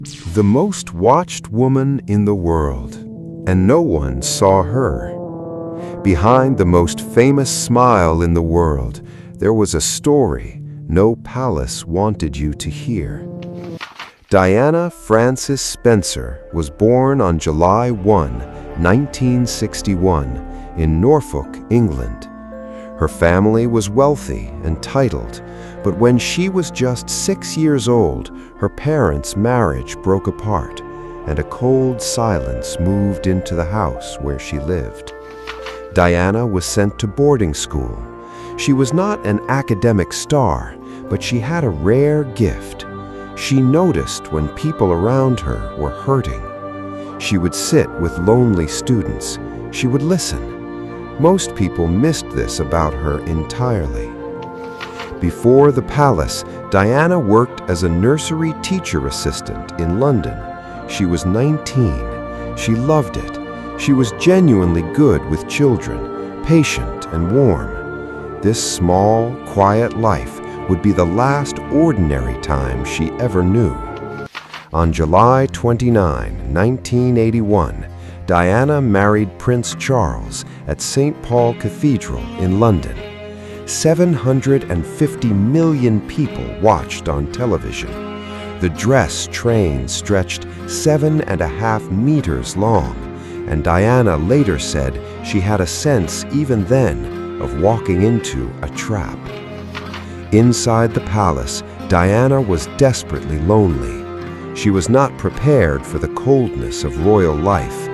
The most watched woman in the world, and no one saw her. Behind the most famous smile in the world, there was a story no palace wanted you to hear. Diana Frances Spencer was born on July 1, 1961, in Norfolk, England. Her family was wealthy and titled, but when she was just 6 years old, her parents' marriage broke apart, and a cold silence moved into the house where she lived. Diana was sent to boarding school. She was not an academic star, but she had a rare gift. She noticed when people around her were hurting. She would sit with lonely students. She would listen. Most people missed this about her entirely. Before the palace, Diana worked as a nursery teacher assistant in London. She was 19. She loved it. She was genuinely good with children, patient and warm. This small, quiet life would be the last ordinary time she ever knew. On July 29, 1981, Diana married Prince Charles at St. Paul Cathedral in London. 750 million people watched on television. The dress train stretched 7.5 meters long, and Diana later said she had a sense even then of walking into a trap. Inside the palace, Diana was desperately lonely. She was not prepared for the coldness of royal life.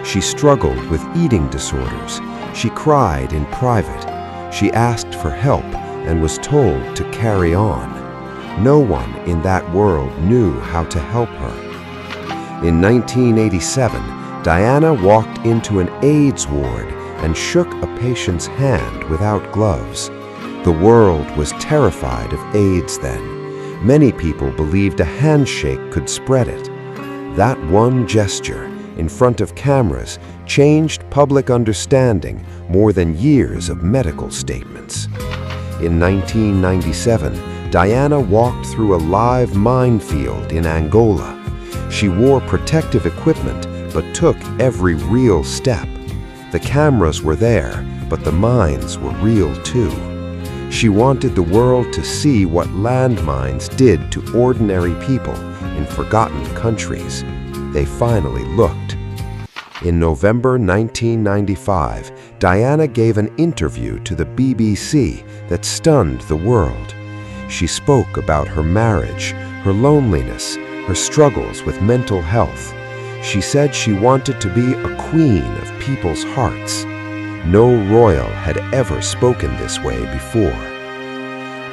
She struggled with eating disorders. She cried in private. She asked for help and was told to carry on. No one in that world knew how to help her. In 1987, Diana walked into an AIDS ward and shook a patient's hand without gloves. The world was terrified of AIDS then. Many people believed a handshake could spread it. That one gesture, in front of cameras, changed public understanding more than years of medical statements. In 1997, Diana walked through a live minefield in Angola. She wore protective equipment but took every real step. The cameras were there, but the mines were real too. She wanted the world to see what landmines did to ordinary people in forgotten countries. They finally looked. In November 1995, Diana gave an interview to the BBC that stunned the world. She spoke about her marriage, her loneliness, her struggles with mental health. She said she wanted to be a queen of people's hearts. No royal had ever spoken this way before.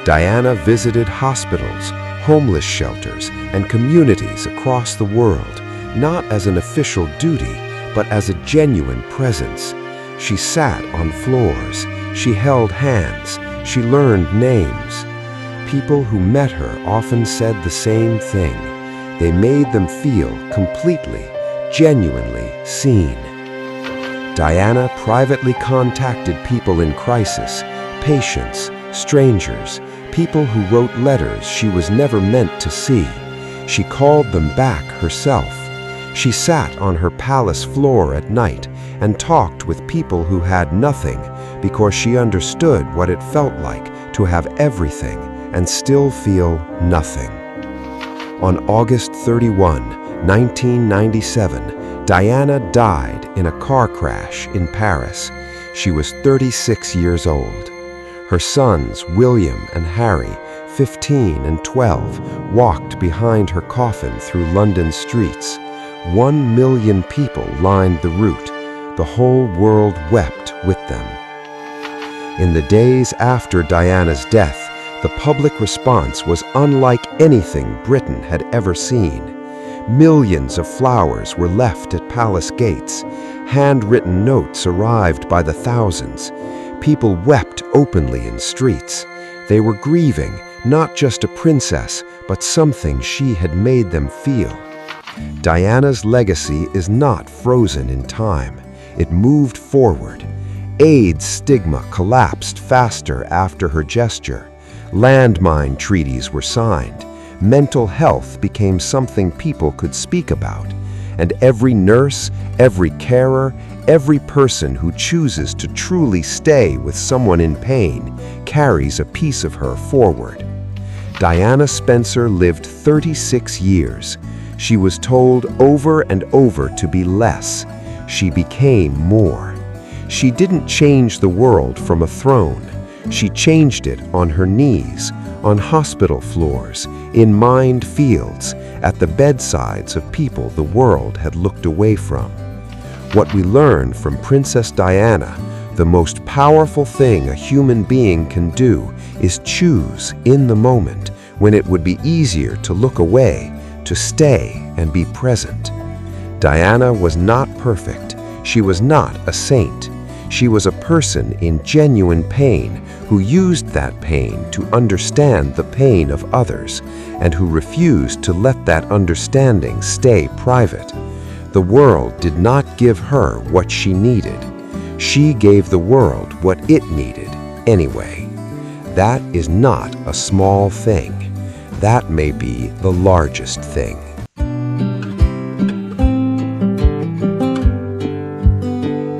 Diana visited hospitals, homeless shelters, and communities across the world, not as an official duty, but as a genuine presence. She sat on floors. She held hands. She learned names. People who met her often said the same thing. They made them feel completely, genuinely seen. Diana privately contacted people in crisis, patients, strangers, people who wrote letters she was never meant to see. She called them back herself. She sat on her palace floor at night and talked with people who had nothing because she understood what it felt like to have everything and still feel nothing. On August 31, 1997, Diana died in a car crash in Paris. She was 36 years old. Her sons, William and Harry, 15 and 12, walked behind her coffin through London streets. 1 million people lined the route. The whole world wept with them. In the days after Diana's death, the public response was unlike anything Britain had ever seen. Millions of flowers were left at palace gates. Handwritten notes arrived by the thousands. People wept openly in streets. They were grieving not just a princess, but something she had made them feel. Diana's legacy is not frozen in time. It moved forward. AIDS stigma collapsed faster after her gesture. Landmine treaties were signed. mental health became something people could speak about, and every nurse, every carer, every person who chooses to truly stay with someone in pain carries a piece of her forward. Diana Spencer lived 36 years. She was told over and over to be less. She became more. She didn't change the world from a throne. She changed it on her knees, on hospital floors, in mined fields, at the bedsides of people the world had looked away from. What we learn from Princess Diana, the most powerful thing a human being can do is choose in the moment when it would be easier to look away, to stay and be present. Diana was not perfect. She was not a saint. She was a person in genuine pain who used that pain to understand the pain of others and who refused to let that understanding stay private. The world did not give her what she needed. She gave the world what it needed anyway. That is not a small thing. That may be the largest thing.